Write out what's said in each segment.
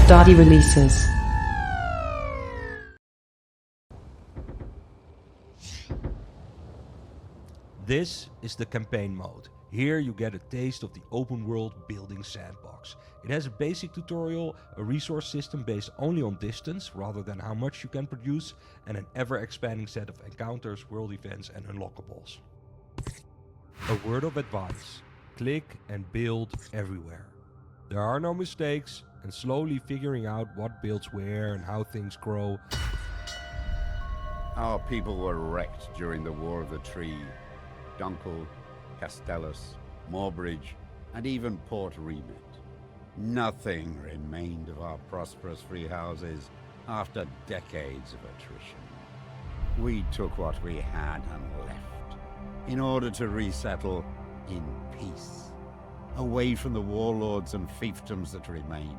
Dotty releases. This is the campaign mode. Here you get a taste of the open world building sandbox. It has a basic tutorial, a resource system based only on distance rather than how much you can produce, and an ever expanding set of encounters, world events and unlockables. A word of advice: click and build everywhere. There are no mistakes, and slowly figuring out what builds where and how things grow. Our people were wrecked during the War of the Tree. Dunkel, Castellus, Moorbridge, and even Port Remit. Nothing remained of our prosperous free houses after decades of attrition. We took what we had and left, in order to resettle in peace, away from the warlords and fiefdoms that remain.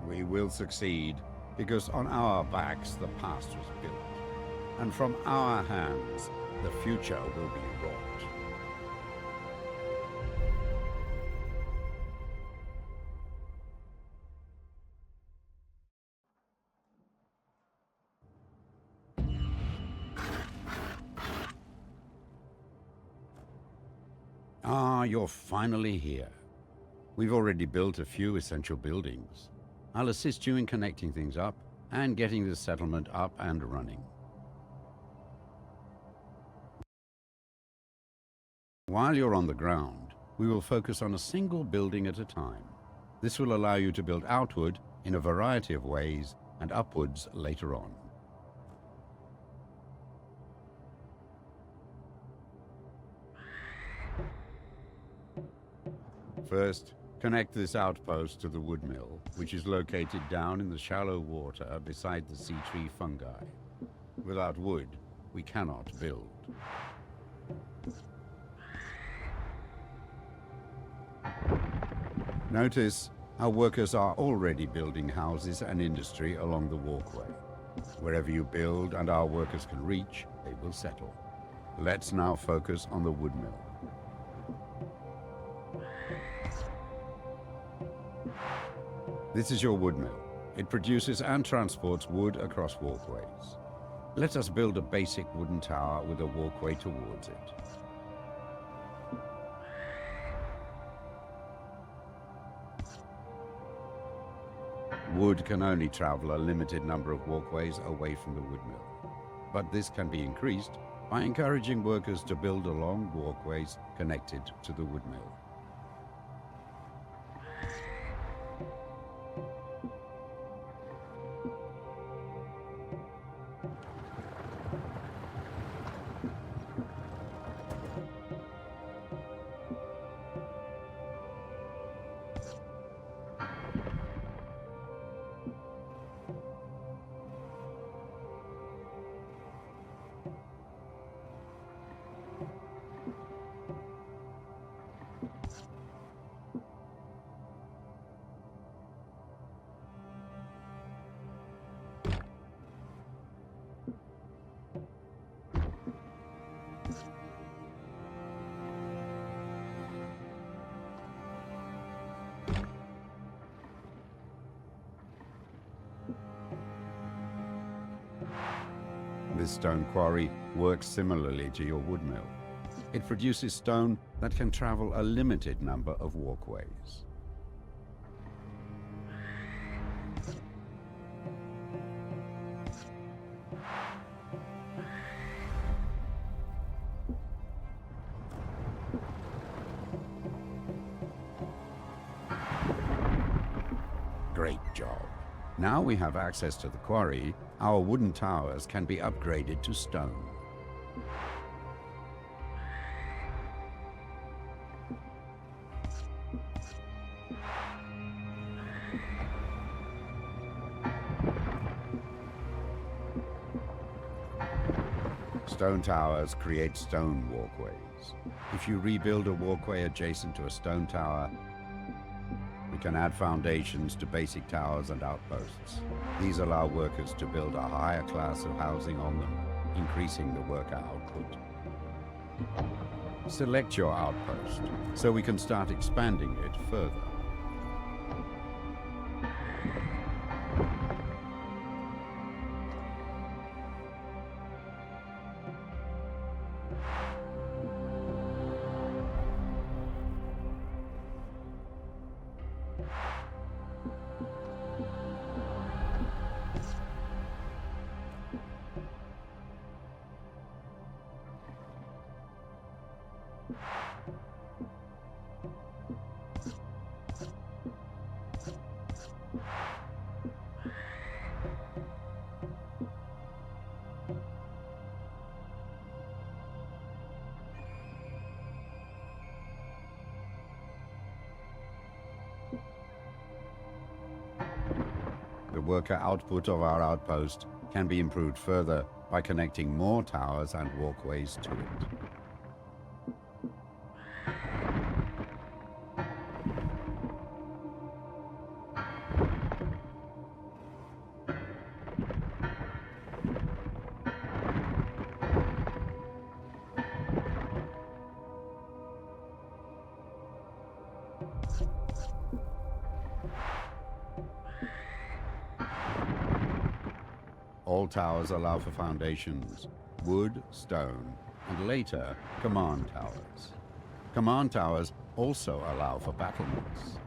We will succeed, because on our backs the past was built, and from our hands the future will be wrought. Ah, you're finally here. We've already built a few essential buildings. I'll assist you in connecting things up and getting the settlement up and running. While you're on the ground, we will focus on a single building at a time. This will allow you to build outward in a variety of ways and upwards later on. First, connect this outpost to the wood mill, which is located down in the shallow water beside the sea tree fungi. Without wood, we cannot build. Notice, our workers are already building houses and industry along the walkway. Wherever you build and our workers can reach, they will settle. Let's now focus on the wood mill. This is your wood mill. It produces and transports wood across walkways. Let us build a basic wooden tower with a walkway towards it. Wood can only travel a limited number of walkways away from the wood mill, but this can be increased by encouraging workers to build along walkways connected to the wood mill. This stone quarry works similarly to your wood mill. It produces stone that can travel a limited number of walkways. Great job. Now we have access to the quarry, our wooden towers can be upgraded to stone. Stone towers create stone walkways. If you rebuild a walkway adjacent to a stone tower, we can add foundations to basic towers and outposts. These allow workers to build a higher class of housing on them, increasing the worker output. Select your outpost so we can start expanding it further. worker output of our outpost can be improved further by connecting more towers and walkways to it. All towers allow for foundations, wood, stone, and later, command towers. Command towers also allow for battlements.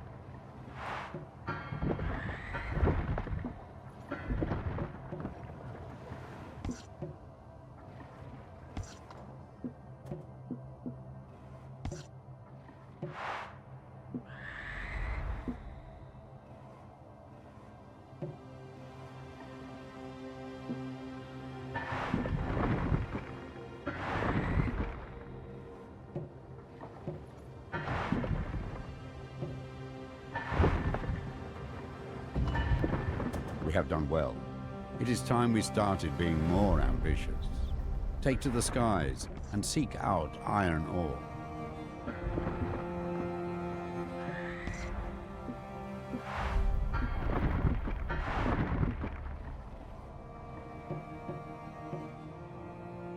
We have done well. It is time we started being more ambitious. Take to the skies and seek out iron ore.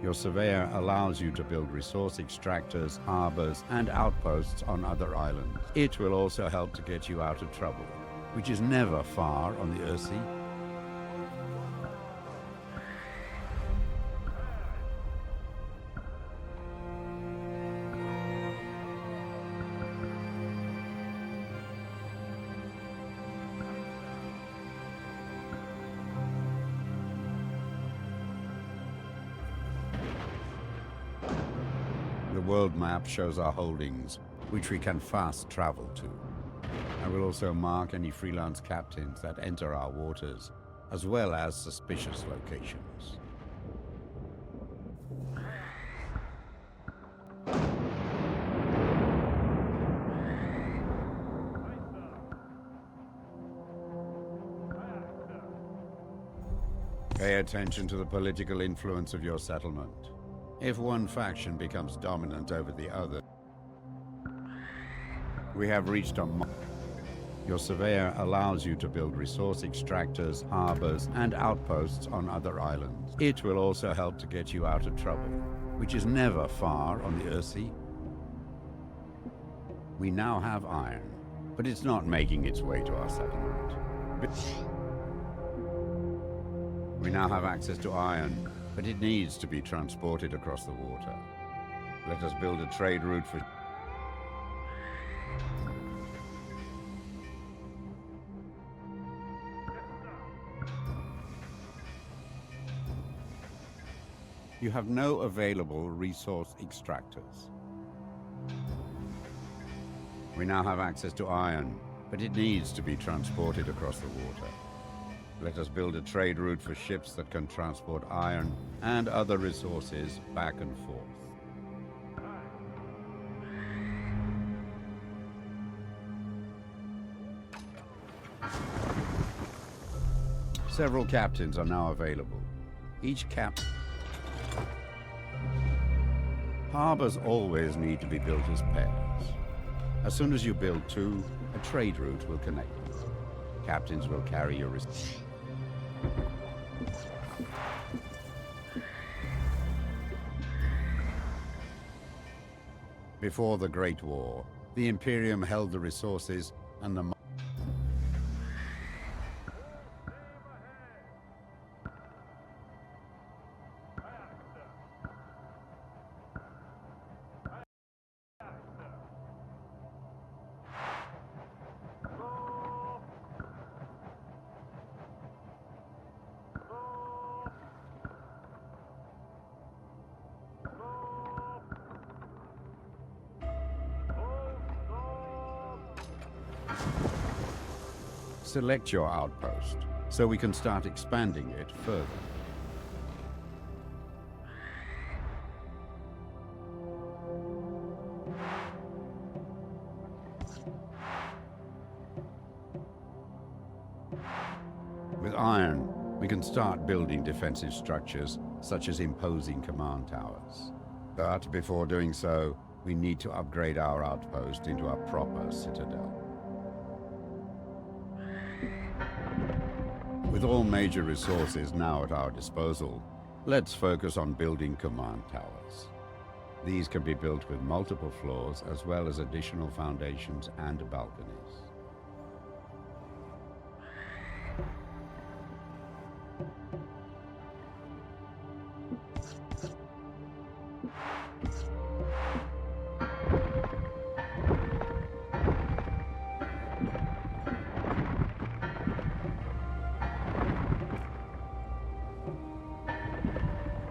Your surveyor allows you to build resource extractors, harbors, and outposts on other islands. It will also help to get you out of trouble, which is never far on the Pcie. The world map shows our holdings, which we can fast travel to. I will also mark any freelance captains that enter our waters, as well as suspicious locations. Pay attention to the political influence of your settlement. If one faction becomes dominant over the other, we have reached a mark. Your surveyor allows you to build resource extractors, harbors, and outposts on other islands. It will also help to get you out of trouble, which is never far on the Pcie. We now have iron, but it's not making its way to our settlement. We now have access to iron, but it needs to be transported across the water. Let us build a trade route for... You have no available resource extractors. We now have access to iron, but it needs to be transported across the water. Let us build a trade route for ships that can transport iron and other resources back and forth. Several captains are now available. Each Harbors always need to be built as pairs. As soon as you build two, a trade route will connect them. Captains will carry your Before the Great War, the Imperium held the resources and the Select your outpost, so we can start expanding it further. With iron, we can start building defensive structures, such as imposing command towers. But before doing so, we need to upgrade our outpost into a proper citadel. With all major resources now at our disposal, let's focus on building command towers. These can be built with multiple floors, as well as additional foundations and balconies.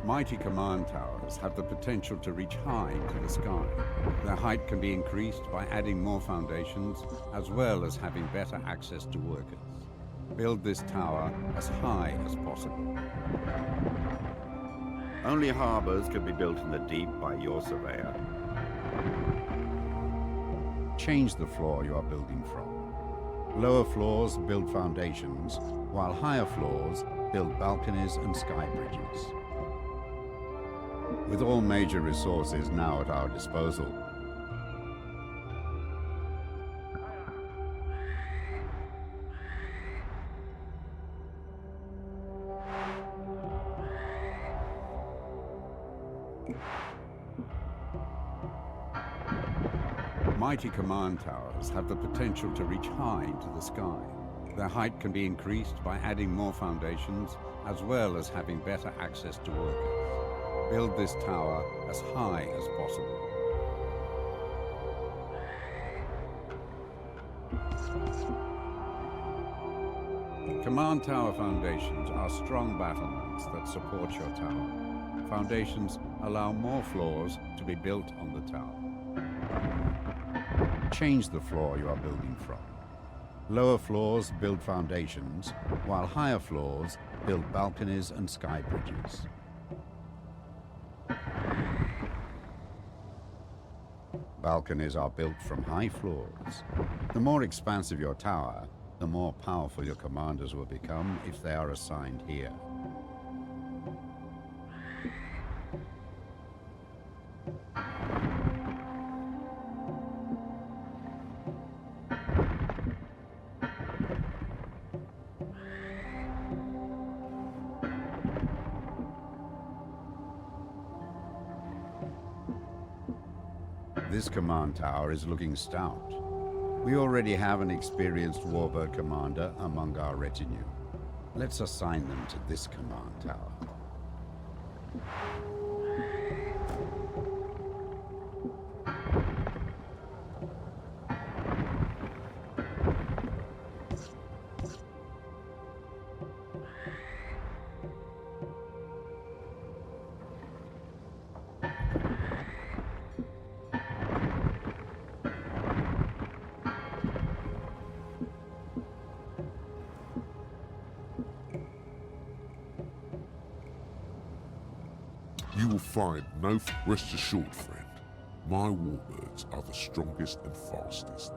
Mighty command towers have the potential to reach high into the sky. Their height can be increased by adding more foundations, as well as having better access to workers. Build this tower as high as possible. Only harbors can be built in the deep by your surveyor. Change the floor you are building from. Lower floors build foundations, while higher floors build balconies and sky bridges. With all major resources now at our disposal, mighty command towers have the potential to reach high into the sky. Their height can be increased by adding more foundations, as well as having better access to workers. Build this tower as high as possible. Command tower foundations are strong battlements that support your tower. Foundations allow more floors to be built on the tower. Change the floor you are building from. Lower floors build foundations, while higher floors build balconies and sky bridges. Balconies are built from high floors. The more expansive your tower, the more powerful your commanders will become if they are assigned here. This command tower is looking stout. We already have an experienced warbird commander among our retinue. Let's assign them to this command tower. You will find no... Rest assured, friend. My warbirds are the strongest and fastest.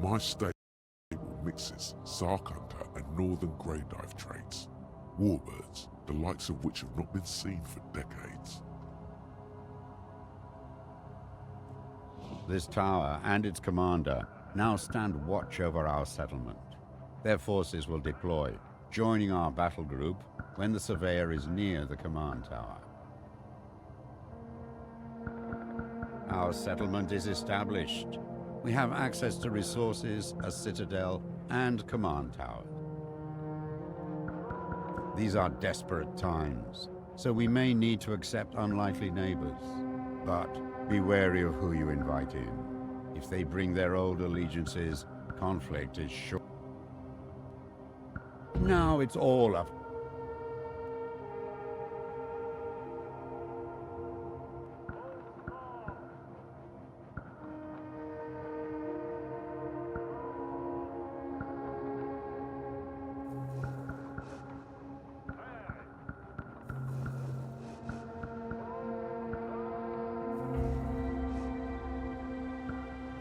My stable mixes Sark Hunter and Northern Greydive traits. Warbirds, the likes of which have not been seen for decades. This tower and its commander now stand watch over our settlement. Their forces will deploy, joining our battle group when the surveyor is near the command tower. Our settlement is established. We have access to resources, a citadel, and command tower. These are desperate times, so we may need to accept unlikely neighbors. But be wary of who you invite in. If they bring their old allegiances, conflict is sure. Now it's all up.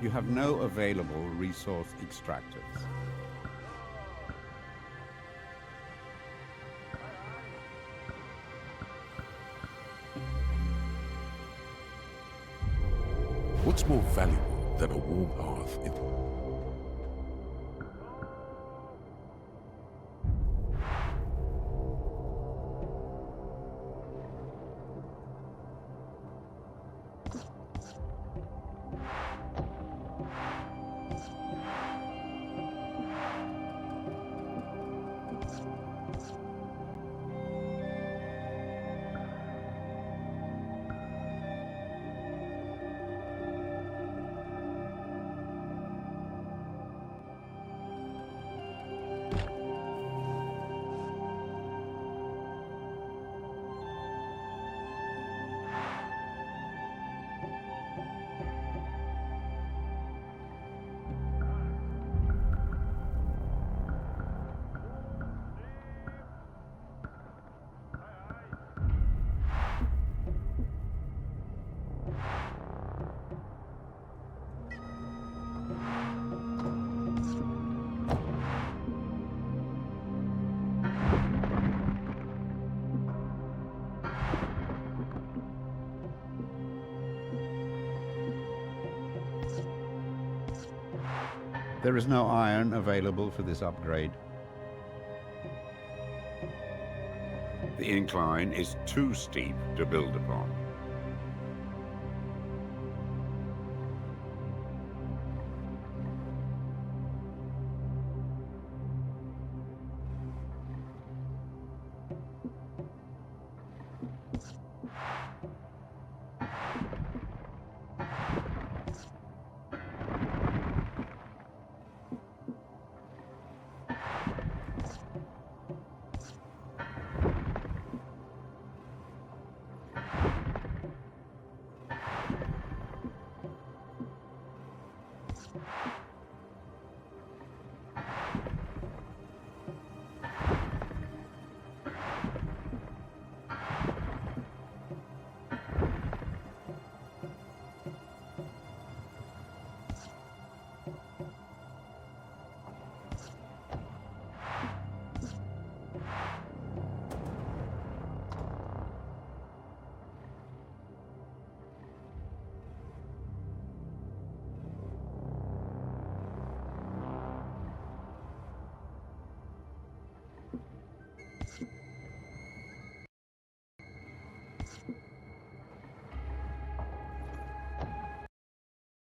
You have no available resource extractors. What's more valuable than a warm hearth in... There is no iron available for this upgrade. The incline is too steep to build upon.